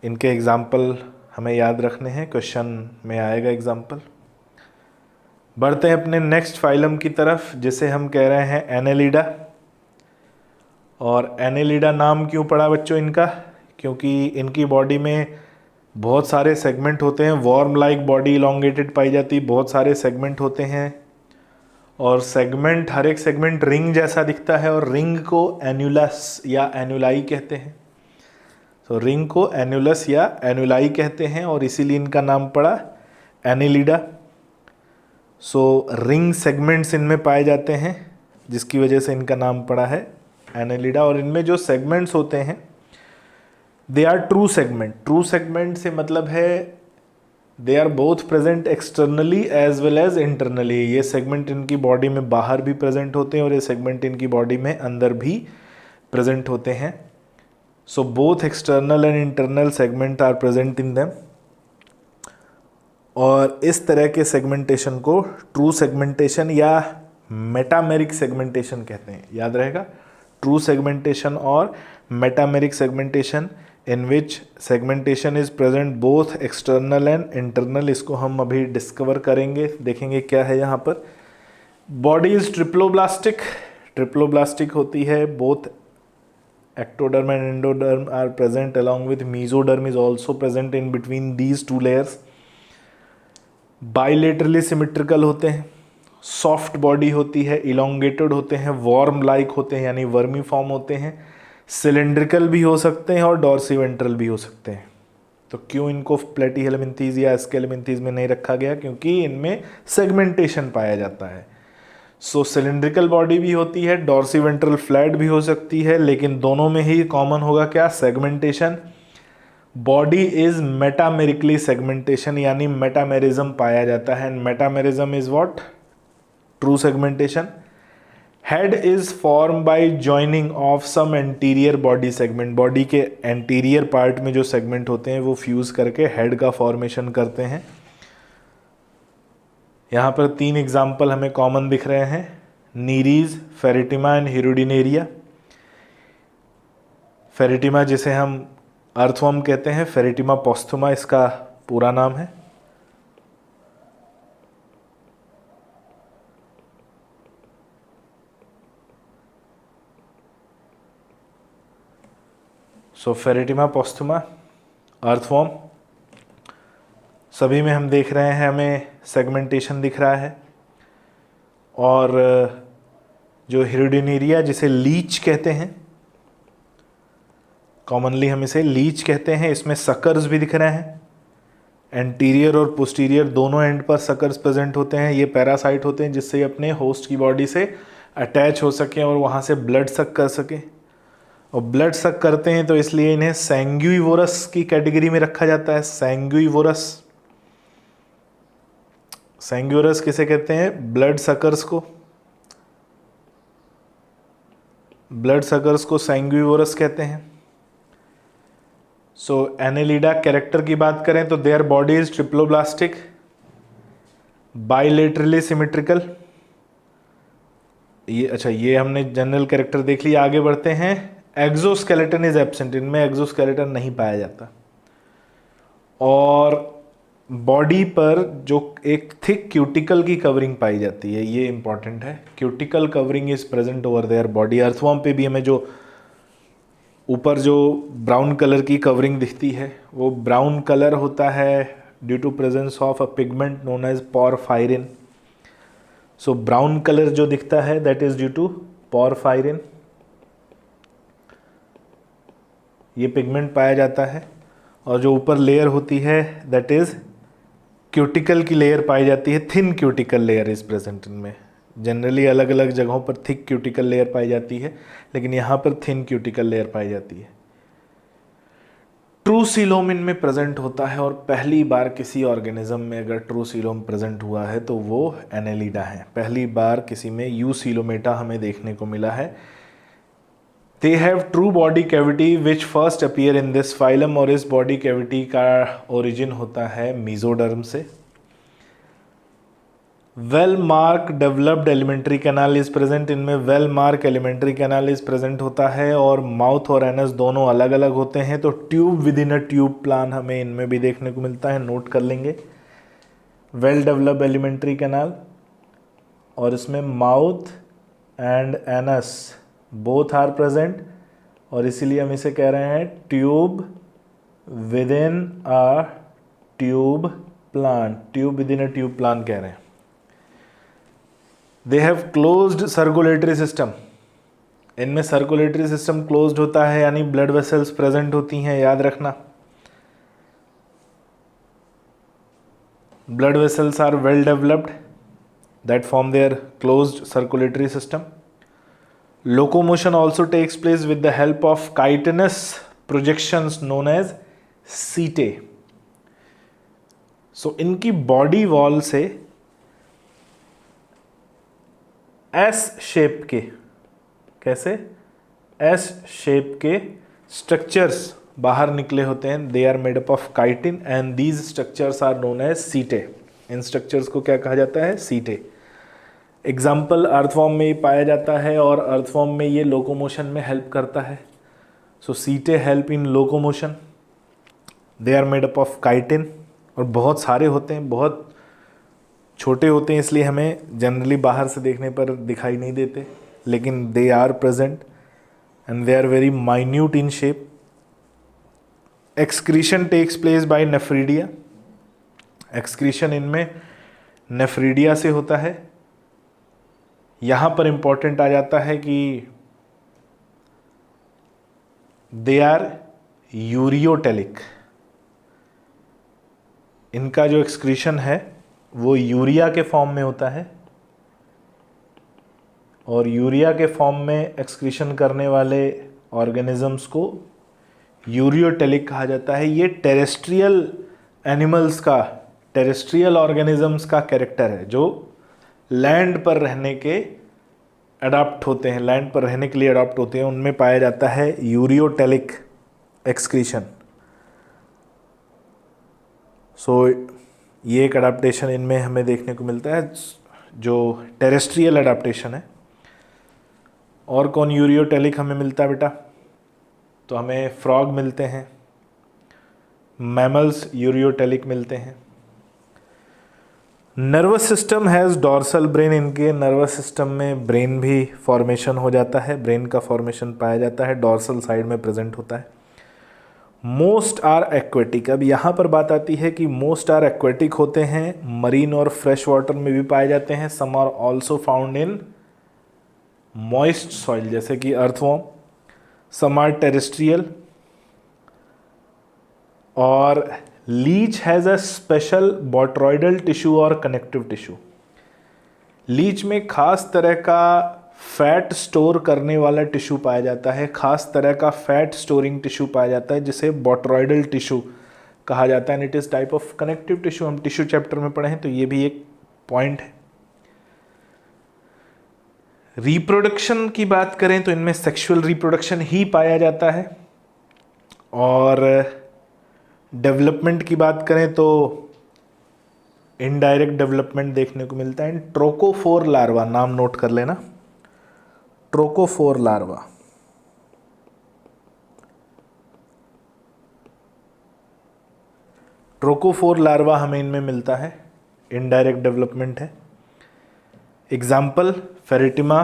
Speaker 1: इनके एग्जाम्पल हमें याद रखने हैं, क्वेश्चन में आएगा एग्जाम्पल। बढ़ते हैं अपने नेक्स्ट फाइलम की तरफ जिसे हम कह रहे हैं एनेलिडा। और एनेलिडा नाम क्यों पड़ा बच्चों इनका? क्योंकि इनकी बॉडी में बहुत सारे सेगमेंट होते हैं, वॉर्म लाइक बॉडी इलोंगेटेड पाई जाती है, बहुत सारे सेगमेंट होते हैं और सेगमेंट, हर एक सेगमेंट रिंग जैसा दिखता है और रिंग को एन्युलस या एन्युलाई कहते हैं। तो रिंग को एन्युलस या एन्युलाई कहते हैं और इसीलिए इनका नाम पड़ा एनेलिडा। सो रिंग सेगमेंट्स इनमें पाए जाते हैं जिसकी वजह से इनका नाम पड़ा है एनेलिडा। और इनमें जो सेगमेंट्स होते हैं they are true segment. True segment से मतलब है they are both present externally as well as internally. ये सेगमेंट इनकी बॉडी में बाहर भी प्रेजेंट होते हैं और ये सेगमेंट इनकी बॉडी में अंदर भी प्रेजेंट होते हैं। So both external and internal segment are present in them. और इस तरह के सेगमेंटेशन को ट्रू सेगमेंटेशन या मेटामेरिक सेगमेंटेशन कहते हैं, याद रहेगा। ट्रू सेगमेंटेशन और metameric segmentation in which segmentation is present both external and internal. इसको हम अभी डिस्कवर करेंगे, देखेंगे क्या है यहाँ पर। Body is triploblastic. ट्रिप्लोब्लास्टिक होती है, both ectoderm and endoderm are present along with mesoderm is also present in between these two layers. Bilaterally symmetrical होते हैं, सॉफ्ट बॉडी होती है, इलोंगेटेड होते हैं, वॉर्म लाइक होते हैं यानी वर्मी फॉर्म होते हैं, सिलेंड्रिकल भी हो सकते हैं और डॉर्सीवेंट्रल भी हो सकते हैं। तो क्यों इनको प्लेटीहेलमिंथीज या एस्केहेलमिंथीज में नहीं रखा गया? क्योंकि इनमें सेगमेंटेशन पाया जाता है। सो सिलेंड्रिकल बॉडी भी होती है, डॉर्सीवेंट्रल फ्लैट भी हो सकती है, लेकिन दोनों में ही कॉमन होगा क्या? Segmentation. Body is metamerically segmentation यानी मेटामेरिज्म पाया जाता है। Metamerism is what? True segmentation. Head is form by joining of some anterior body segment. Body के एंटीरियर पार्ट में जो सेगमेंट होते हैं वो फ्यूज करके हेड का फॉर्मेशन करते हैं। यहाँ पर 3 एग्जाम्पल हमें कॉमन दिख रहे हैं, Nereis, Pheretima and Hirudinaria. Pheretima जिसे हम अर्थवर्म कहते हैं, फेरिटिमा पोस्थुमा इसका पूरा नाम है। सो फेरिटिमा पोस्थुमा, अर्थवर्म, सभी में हम देख रहे हैं हमें सेगमेंटेशन दिख रहा है। और जो हिरुडिनेरिया जिसे लीच कहते हैं, कॉमनली हम इसे लीच कहते हैं, इसमें सकर्स भी दिख रहे हैं। एंटीरियर और पोस्टीरियर दोनों एंड पर सकर्स प्रेजेंट होते हैं। ये पैरासाइट होते हैं जिससे अपने होस्ट की बॉडी से अटैच हो सकें और वहाँ से ब्लड सक कर सकें। और ब्लड सक करते हैं तो इसलिए इन्हें सैंग्यूइवोरस की कैटेगरी में रखा जाता है। सैंग्यूइवोरस, सैंग्यूरस किसे कहते हैं? ब्लड सकर्स को। ब्लड सकर्स को सैंग्यूइवोरस कहते हैं। सो एनेलिडा कैरेक्टर की बात करें तो their body is triploblastic, bilaterally symmetrical. ये अच्छा, ये हमने जनरल कैरेक्टर देख लिया। आगे बढ़ते हैं। Exoskeleton is absent. इनमें एक्सोस्केलेटन नहीं पाया जाता। और बॉडी पर जो एक थिक क्यूटिकल की कवरिंग पाई जाती है, ये इंपॉर्टेंट है। Cuticle covering is present over their body. Earthworm पे भी हमें जो ऊपर जो ब्राउन कलर की कवरिंग दिखती है वो ब्राउन कलर होता है due to presence of a pigment known as porphyrin. So brown colour जो दिखता है that is due to porphyrin. ये पिगमेंट पाया जाता है। और जो ऊपर लेयर होती है दैट इज क्यूटिकल की लेयर पाई जाती है। Thin cuticle layer is present इनमें। जनरली अलग अलग जगहों पर थिक क्यूटिकल लेयर पाई जाती है, लेकिन यहाँ पर थिन क्यूटिकल लेयर पाई जाती है। ट्रू सीलोम इनमें प्रेजेंट होता है, और पहली बार किसी ऑर्गेनिज्म में अगर ट्रू सीलोम प्रेजेंट हुआ है तो वो एनेलिडा है। पहली बार किसी में यू सीलोमेटा हमें देखने को मिला है। They have true body cavity which first appear in this phylum, और इस बॉडी कैविटी का ओरिजिन होता है मीजोडर्म से। Well mark developed alimentary canal is present, इनमें well mark alimentary canal is present होता है, और माउथ और एनस दोनों अलग अलग होते हैं। तो tube within a tube plan हमें इनमें भी देखने को मिलता है, नोट कर लेंगे। वेल डेवलप्ड एलिमेंट्री कैनाल, और इसमें mouth and anus both are present, और इसीलिए हम इसे कह रहे हैं tube within a tube plan, tube within a tube plan कह रहे हैं। They have closed circulatory system, इनमें सर्कुलेटरी सिस्टम क्लोज्ड होता है, यानी ब्लड वेसल्स प्रेजेंट होती हैं, याद रखना। Blood vessels are well developed that form their closed circulatory system. Locomotion also takes place with the help of chitinous projections known as setae. So इनकी body wall से S shape के, कैसे, S shape के structures बाहर निकले होते हैं। They are made up of chitin and these structures are known as setae. इन स्ट्रक्चर्स को क्या कहा जाता है? सीटे। एग्जाम्पल अर्थवॉर्म में ही पाया जाता है, और अर्थवॉर्म में ये लोकोमोशन में हेल्प करता है। So setae help in locomotion. They are made up of chitin, और बहुत सारे होते हैं, बहुत छोटे होते हैं, इसलिए हमें जनरली बाहर से देखने पर दिखाई नहीं देते, लेकिन they are present and they are very minute in shape. Excretion takes place by nephridia, excretion इनमें नेफ्रीडिया से होता है। यहाँ पर इंपॉर्टेंट आ जाता है कि दे आर यूरियोटेलिक, इनका जो एक्सक्रीशन है वो यूरिया के फॉर्म में होता है, और यूरिया के फॉर्म में एक्सक्रीशन करने वाले ऑर्गेनिजम्स को यूरियोटेलिक कहा जाता है। ये टेरेस्ट्रियल एनिमल्स का, टेरेस्ट्रियल ऑर्गेनिजम्स का कैरेक्टर है, जो लैंड पर रहने के अडॉप्ट होते हैं, लैंड पर रहने के लिए अडॉप्ट होते हैं, उनमें पाया जाता है यूरियोटेलिक एक्सक्रीशन। सो ये एक अडाप्टेशन इनमें हमें देखने को मिलता है, जो टेरेस्ट्रियल अडाप्टेशन है। और कौन यूरियोटेलिक हमें मिलता है बेटा? तो हमें फ्रॉग मिलते हैं, मैमल्स यूरियोटेलिक मिलते हैं। Nervous system has dorsal brain, इनके नर्वस सिस्टम में ब्रेन भी फॉर्मेशन हो जाता है, ब्रेन का फॉर्मेशन पाया जाता है, डॉर्सल साइड में प्रेजेंट होता है। मोस्ट आर एक्वेटिक, अब यहाँ पर बात आती है कि मोस्ट आर एक्वेटिक होते हैं, मरीन और फ्रेश वाटर में भी पाए जाते हैं। Some are also found in moist soil, जैसे कि अर्थवॉर्म। सम आर टेरेस्ट्रियल, और leech has a special botryoidal tissue और कनेक्टिव टिश्यू। लीच में खास तरह का फैट स्टोर करने वाला टिश्यू पाया जाता है, खास तरह का फैट स्टोरिंग टिश्यू पाया जाता है, जिसे बोट्रॉइडल टिश्यू कहा जाता है। And it is type of connective tissue, हम टिश्यू चैप्टर में पढ़े हैं, तो ये भी एक पॉइंट है। रिप्रोडक्शन की बात करें तो इनमें सेक्सुअल रिप्रोडक्शन ही पाया जाता है, और डेवलपमेंट की बात करें तो इनडायरेक्ट डेवलपमेंट देखने को मिलता है। ट्रोकोफोर लार्वा, नाम नोट कर लेना, ट्रोकोफोर लार्वा। ट्रोकोफोर लार्वा हमें इनमें मिलता है, इनडायरेक्ट डेवलपमेंट है। एग्जाम्पल फेरेटिमा,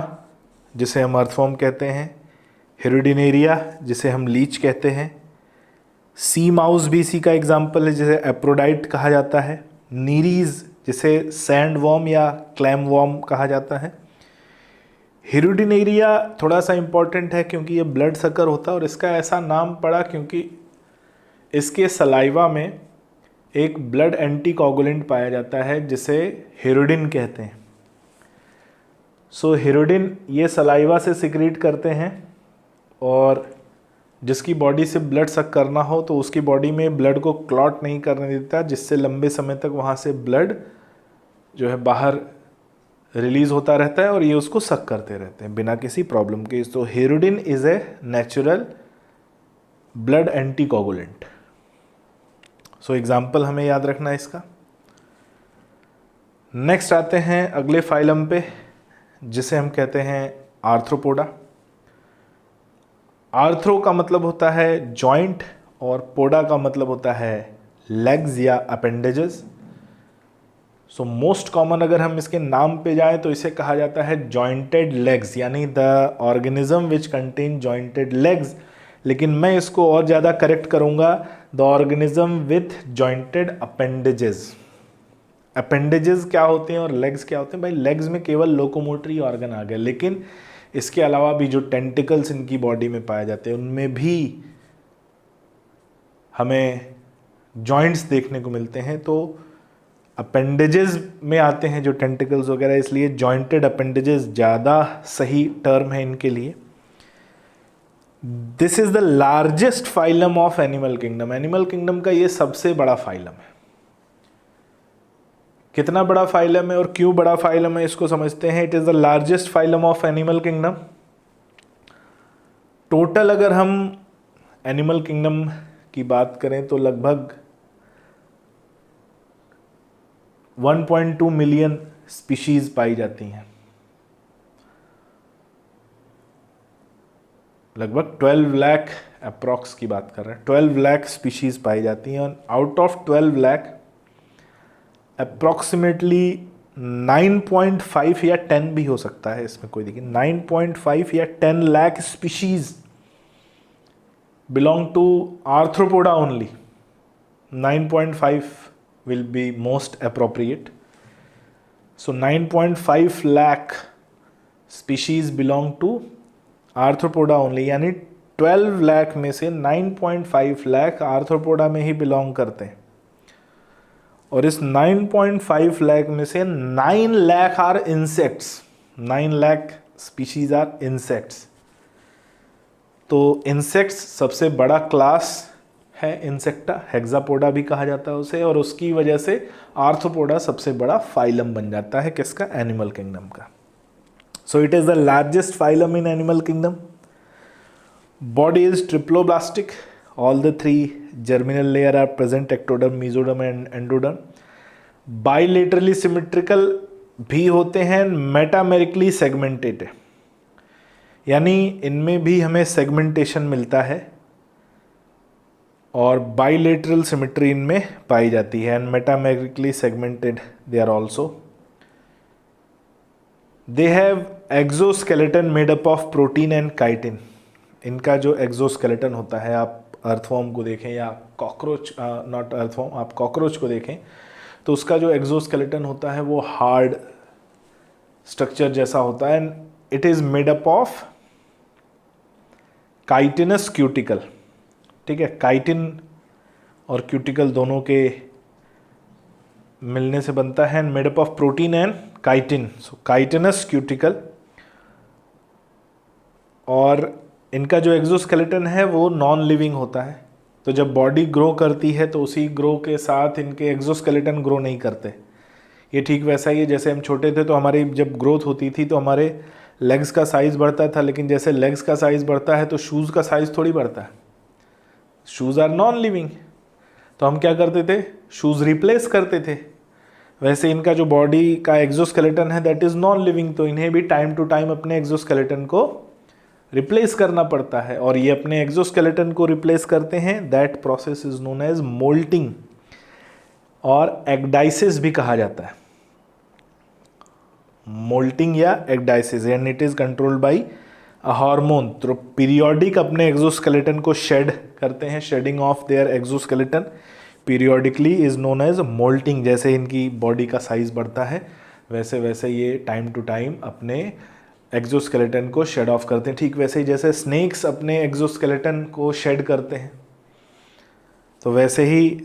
Speaker 1: जिसे हम अर्थवॉर्म कहते हैं, हिरुडिनेरिया, जिसे हम लीच कहते हैं, सी माउस भी इसी का एग्जाम्पल है, जिसे एप्रोडाइट कहा जाता है, नीरीज, जिसे सैंड वॉर्म या क्लैम वॉर्म कहा जाता है। हिरुडिनेरिया थोड़ा सा इम्पॉर्टेंट है क्योंकि ये ब्लड सकर होता है, और इसका ऐसा नाम पड़ा क्योंकि इसके सलाइवा में एक ब्लड एंटीकोगुलेंट पाया जाता है, जिसे हिरुडिन कहते हैं। सो हिरुडिन ये सलाइवा से सिक्रीट करते हैं, और जिसकी बॉडी से ब्लड सक करना हो तो उसकी बॉडी में ब्लड को क्लॉट नहीं करने देता, जिससे लंबे समय तक वहाँ से ब्लड जो है बाहर रिलीज होता रहता है और ये उसको सक करते रहते हैं बिना किसी प्रॉब्लम के। तो hirudin is a natural blood anticoagulant. So example हमें याद रखना है इसका। नेक्स्ट आते हैं अगले फाइलम पे, जिसे हम कहते हैं आर्थ्रोपोडा। आर्थ्रो का मतलब होता है जॉइंट और पोडा का मतलब होता है लेग्स या अपेंडेजेस। सो मोस्ट कॉमन अगर हम इसके नाम पे जाएं तो इसे कहा जाता है जॉइंटेड लेग्स, यानी the organism which contain jointed legs. लेकिन मैं इसको और ज़्यादा करेक्ट करूंगा, the organism with jointed appendages. Appendages क्या होते हैं और लेग्स क्या होते हैं? भाई लेग्स में केवल लोकोमोटरी ऑर्गन आ गए, लेकिन इसके अलावा भी जो टेंटिकल्स इनकी बॉडी में पाए जाते हैं उनमें भी हमें जॉइंट्स देखने को मिलते हैं। तो अपेंडेजेस में आते हैं जो टेंटिकल्स वगैरह, इसलिए जॉइंटेड अपेंडेजेस ज़्यादा सही टर्म है इनके लिए। This is the largest phylum of animal kingdom. Animal kingdom का ये सबसे बड़ा फाइलम है। कितना बड़ा फाइलम है और क्यों बड़ा फाइलम है इसको समझते हैं। It is the largest phylum of animal kingdom. Total अगर हम एनिमल किंगडम की बात करें तो लगभग 1.2 मिलियन स्पीशीज पाई जाती हैं। लगभग 12 लाख अप्रॉक्स की बात कर रहे हैं, 12 लाख स्पीशीज पाई जाती हैं। आउट ऑफ 12 लाख अप्रॉक्सीमेटली 9.5 या 10 भी हो सकता है, इसमें कोई दिक्कत, 9.5 या 10 lakh species belong to Arthropoda only. 9.5 will be most appropriate. So 9.5 lakh species belong to arthropoda only, यानी 12 लाख में से 9.5 लाख आर्थ्रोपोडा में ही बिलोंग करते हैं। और इस 9.5 लाख में से 9 lakh are insects. 9 lakh species are insects. तो इंसेक्ट्स सबसे बड़ा क्लास है इंसेक्टा, हेक्सापोडा भी कहा जाता है उसे, और उसकी वजह से आर्थ्रोपोडा सबसे बड़ा फाइलम बन जाता है किसका? एनिमल किंगडम का। So it is the largest phylum in animal kingdom. Body is triploblastic. All the 3 germinal layer are present, ectoderm, mesoderm and endoderm. Bilaterally symmetrical भी होते हैं, मेटामेरिकली सेगमेंटेड, यानी इनमें भी हमें सेगमेंटेशन मिलता है और बाइलेटरल सिमेट्री इनमें पाई जाती है। And metamerically segmented they are also. They have exoskeleton made up of protein and chitin. इनका जो एक्सोस्केलेटन होता है, आप अर्थवॉर्म को देखें या कॉकरोच, नॉट अर्थवॉर्म, आप कॉकरोच को देखें तो उसका जो एक्सोस्केलेटन होता है वो हार्ड स्ट्रक्चर जैसा होता है। And it is made up of chitinous cuticle. ठीक है, काइटिन और क्यूटिकल दोनों के मिलने से बनता है। Made up of protein and chitin, so chitinous cuticle. और इनका जो एक्सोस्केलेटन है वो नॉन लिविंग होता है। तो जब बॉडी ग्रो करती है तो उसी ग्रो के साथ इनके एक्सोस्केलेटन ग्रो नहीं करते। ये ठीक वैसा ही है, जैसे हम छोटे थे तो हमारी जब ग्रोथ होती थी तो हमारे लेग्स का साइज़ बढ़ता था, लेकिन जैसे लेग्स का साइज़ बढ़ता है तो शूज़ का साइज़ थोड़ी बढ़ता है। शूज़ आर नॉन लिविंग, तो हम क्या करते थे? शूज़ रिप्लेस करते थे। वैसे इनका जो बॉडी का एक्सोस्केलेटन है दैट इज़ नॉन लिविंग, तो इन्हें भी टाइम टू टाइम अपने एक्सोस्केलेटन को रिप्लेस करना पड़ता है। और ये अपने एक्सोस्केलेटन को रिप्लेस करते हैं, that process is known as moulting और एग्डाइसिस भी कहा जाता है। मोल्टिंग या ecdysis, and it is controlled by a hormone. तो पीरियोडिक अपने एक्सोस्केलेटन को शेड करते हैं, shedding of their exoskeleton periodically is known as moulting. जैसे इनकी बॉडी का साइज बढ़ता है वैसे वैसे ये टाइम टू टाइम अपने एक्सोस्केलेटन को शेड ऑफ करते हैं। ठीक वैसे ही जैसे स्नेक्स अपने एक्सोस्केलेटन को शेड करते हैं, तो वैसे ही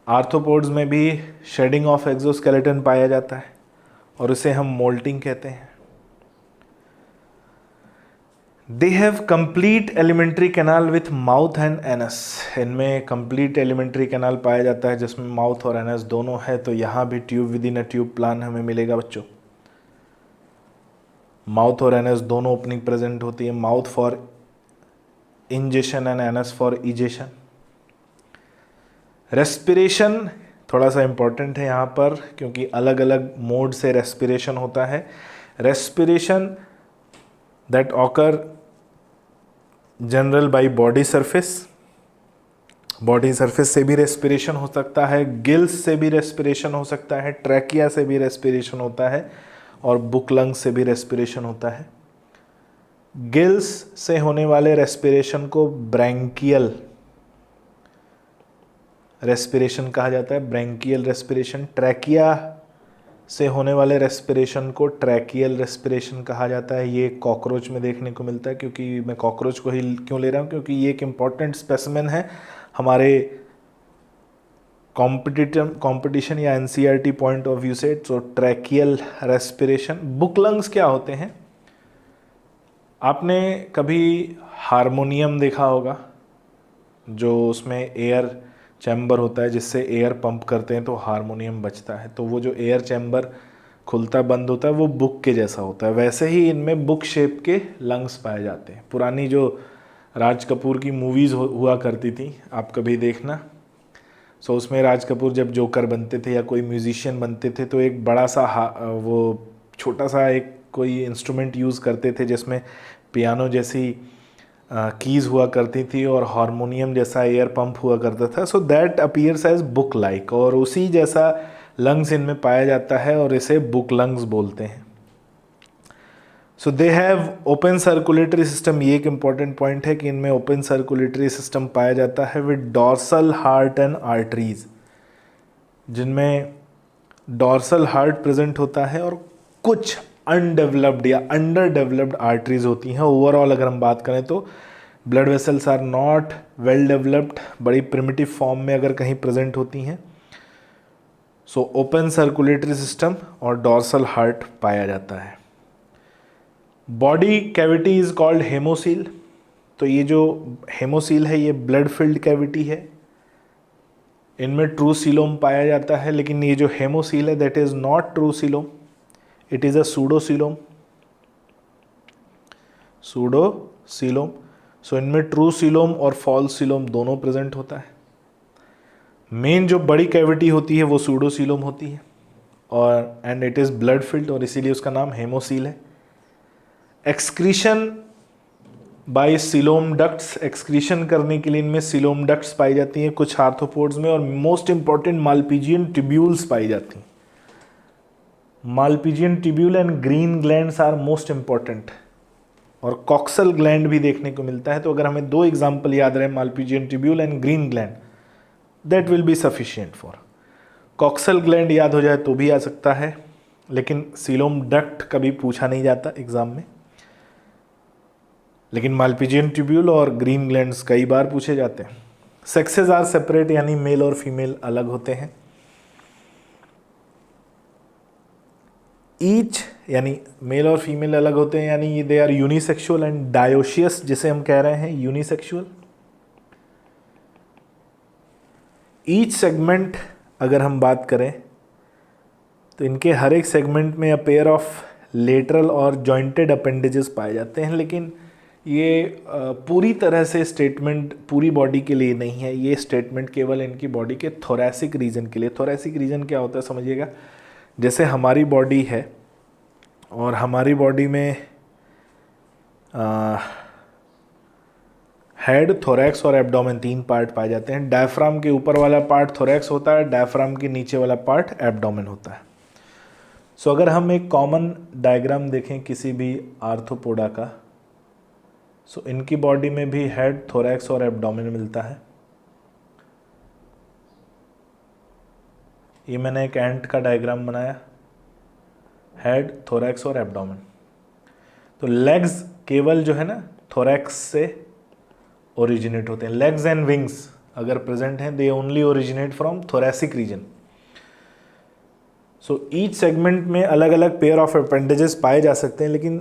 Speaker 1: आर्थ्रोपोड्स में भी शेडिंग ऑफ एक्सोस्केलेटन पाया जाता है और उसे हम मोल्टिंग कहते हैं। They have complete alimentary canal with mouth and anus. इनमें कंप्लीट एलिमेंट्री कैनाल पाया जाता है जिसमें माउथ और एनस दोनों है। तो यहाँ भी tube within a tube plan हमें मिलेगा बच्चों। माउथ और एनस दोनों ओपनिंग प्रेजेंट होती है, mouth for ingestion and anus for egestion. Respiration थोड़ा सा इंपॉर्टेंट है यहाँ पर क्योंकि अलग अलग मोड से रेस्पिरेशन होता है। Respiration that occur general by body surface, body surface से भी रेस्पिरेशन हो सकता है, गिल्स से भी रेस्पिरेशन हो सकता है, ट्रैकिया से भी रेस्पिरेशन होता है और बुक लंग्स से भी रेस्पिरेशन होता है। गिल्स से होने वाले रेस्पिरेशन को ब्रैंकियल रेस्पिरेशन कहा जाता है, ब्रैंकियल रेस्पिरेशन। ट्रैकिया से होने वाले रेस्पिरेशन को ट्रैकियल रेस्पिरेशन कहा जाता है। ये कॉकरोच में देखने को मिलता है, क्योंकि मैं कॉकरोच को ही क्यों ले रहा हूँ, क्योंकि ये एक इम्पॉर्टेंट स्पेसिमेन है हमारे कंपटीशन या एनसीईआरटी पॉइंट ऑफ व्यू से। तो ट्रैकियल रेस्पिरेशन। बुक लंग्स क्या होते हैं? आपने कभी हारमोनियम देखा होगा, जो उसमें एयर चैम्बर होता है जिससे एयर पंप करते हैं तो हारमोनियम बजता है। तो वो जो एयर चैम्बर खुलता बंद होता है वो बुक के जैसा होता है। वैसे ही इनमें बुक शेप के लंग्स पाए जाते हैं। पुरानी जो राज कपूर की मूवीज़ हुआ करती थी, आप कभी देखना। सो उसमें राज कपूर जब जोकर बनते थे या कोई म्यूजिशियन बनते थे तो एक बड़ा सा वो छोटा सा एक कोई इंस्ट्रूमेंट यूज़ करते थे जिसमें पियानो जैसी कीज़ हुआ करती थी और हारमोनियम जैसा एयर पंप हुआ करता था। So that appears as book like, और उसी जैसा लंग्स इनमें पाया जाता है और इसे बुक लंग्स बोलते हैं। So they have open circulatory system. ये एक इंपॉर्टेंट पॉइंट है कि इनमें ओपन सर्कुलेटरी सिस्टम पाया जाता है with dorsal heart and arteries, जिनमें डॉर्सल हार्ट प्रेजेंट होता है और कुछ अनडेवलप्ड या अंडर डेवलप्ड आर्टरीज होती हैं। ओवरऑल अगर हम बात करें तो blood vessels are not well developed, बड़ी प्रिमिटिव फॉर्म में अगर कहीं प्रेजेंट होती हैं। सो ओपन सर्कुलेटरी सिस्टम और डॉर्सल हार्ट पाया जाता है। Body cavity is called haemocoel. तो ये जो हेमोसील है ये ब्लड फिल्ड कैविटी है। इनमें ट्रू सीलोम पाया जाता है, लेकिन ये जो हेमोसील है that is not true coelom, it is a pseudocoelom. Pseudocoelom. So इनमें ट्रू सीलोम और फॉल्स सीलोम दोनों प्रेजेंट होता है। मेन जो बड़ी कैविटी होती है वो सूडोसीलोम होती है और and it is blood filled और इसीलिए उसका नाम हेमोसील है। Excretion by coelom ducts. Excretion करने के लिए इनमें सीलोम डक्ट्स पाई जाती हैं कुछ आर्थ्रोपोड्स में, और मोस्ट इंपॉर्टेंट मालपीजियन ट्यूब्यूल्स पाई जाती हैं। Malpighian tubule and green glands are most important, और कॉक्सल ग्लैंड भी देखने को मिलता है। तो अगर हमें दो एग्जाम्पल याद रहे, Malpighian tubule and green gland, that will be sufficient for. Coxal gland याद हो जाए तो भी आ सकता है, लेकिन सीलोम डक्ट कभी पूछा नहीं जाता एग्जाम में, लेकिन मालपीजियन ट्यूब्यूल और ग्रीन ग्लैंड्स कई बार पूछे जाते हैं। सेक्सेस आर सेपरेट, यानी मेल और फीमेल अलग होते हैं। ईच यानी मेल और फीमेल अलग होते हैं, यानी they are unisexual and dioecious, जिसे हम कह रहे हैं यूनिसेक्सुअल। ईच सेगमेंट अगर हम बात करें तो इनके हर एक सेगमेंट में अ पेयर ऑफ लेटरल और जॉइंटेड अपेंडेजेस पाए जाते हैं, लेकिन ये पूरी तरह से स्टेटमेंट पूरी बॉडी के लिए नहीं है। ये स्टेटमेंट केवल इनकी बॉडी के थोरैसिक रीजन के लिए। थोरैसिक रीजन क्या होता है समझिएगा, जैसे हमारी बॉडी है और हमारी बॉडी में हेड, थोरैक्स और एब्डोमेन तीन पार्ट पाए जाते हैं। डायफ्राम के ऊपर वाला पार्ट थोरैक्स होता है, डायफ्राम के नीचे वाला पार्ट एब्डोमेन होता है। सो अगर हम एक कॉमन डायग्राम देखें किसी भी आर्थ्रोपोडा का, सो इनकी बॉडी में भी हेड, थोरैक्स और एब्डोमेन मिलता है। ये मैंने एक एंट का डायग्राम बनाया, हेड, थोरैक्स और एब्डोमेन। तो लेग्स केवल जो है ना थोरैक्स से ओरिजिनेट होते हैं। लेग्स एंड विंग्स अगर प्रेजेंट हैं they only originate from thoracic region. So each segment में अलग अलग पेयर ऑफ अपेंडेजेस पाए जा सकते हैं, लेकिन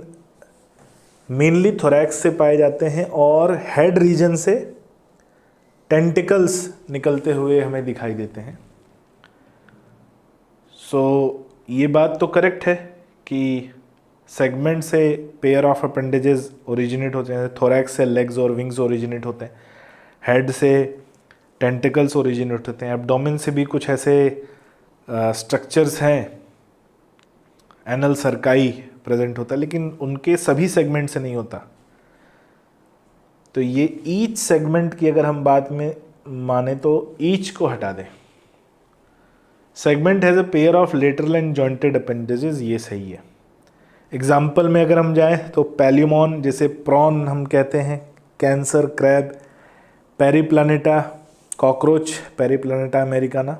Speaker 1: मेनली थोरैक्स से पाए जाते हैं और हेड रीजन से टेंटिकल्स निकलते हुए हमें दिखाई देते हैं। सो ये बात तो करेक्ट है कि सेगमेंट से पेयर ऑफ अपेंडेजेस ओरिजिनेट होते हैं, थोरैक्स से लेग्स और विंग्स ओरिजिनेट होते हैं, हेड से टेंटिकल्स ओरिजिनेट होते हैं, एब्डोमेन से भी कुछ ऐसे स्ट्रक्चर्स हैं, एनल सर्काई प्रेजेंट होता है, लेकिन उनके सभी सेगमेंट से नहीं होता। तो ये ईच सेगमेंट की अगर हम बात में माने तो ईच को हटा दें, segment has a pair of lateral and jointed appendages, ये सही है। एग्जाम्पल में अगर हम जाएं तो पैल्यूमॉन, जिसे प्रॉन हम कहते हैं, Cancer crab, Periplaneta cockroach, Periplaneta americana,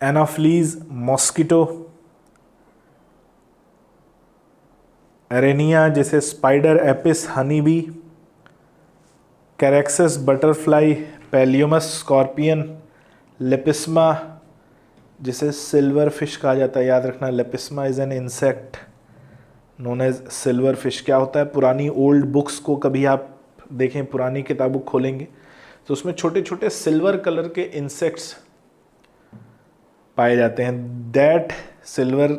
Speaker 1: Anopheles mosquito, Aranea जैसे स्पाइडर एपिस हनी बी, कैरेक्सस बटरफ्लाई, पैलियोमस स्कॉर्पियन, लेपिस्मा जिसे सिल्वर फिश कहा जाता है, याद रखना Lepisma is an insect known as silver fish. क्या होता है, पुरानी ओल्ड बुक्स को कभी आप देखें, पुरानी किताबों खोलेंगे तो उसमें छोटे छोटे सिल्वर कलर के इंसेक्ट्स पाए जाते हैं, that silver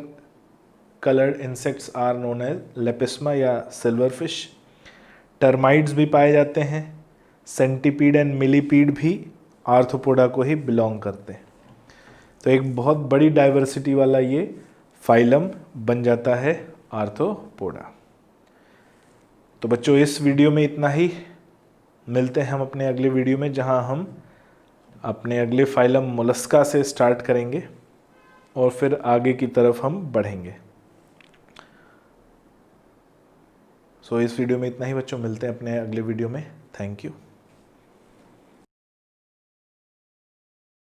Speaker 1: coloured insects are known as Lepisma या सिल्वर फिश। टर्माइट्स भी पाए जाते हैं, सेंटीपीड एंड मिलीपीड भी आर्थ्रोपोडा को ही बिलोंग करते हैं। तो एक बहुत बड़ी डाइवर्सिटी वाला ये फाइलम बन जाता है आर्थ्रोपोडा। तो बच्चों इस वीडियो में इतना ही, मिलते हैं हम अपने अगले वीडियो में जहां हम अपने अगले फाइलम मोलस्का से स्टार्ट करेंगे और फिर आगे की तरफ हम बढ़ेंगे। सो इस वीडियो में इतना ही बच्चों, मिलते हैं अपने अगले वीडियो में। Thank you.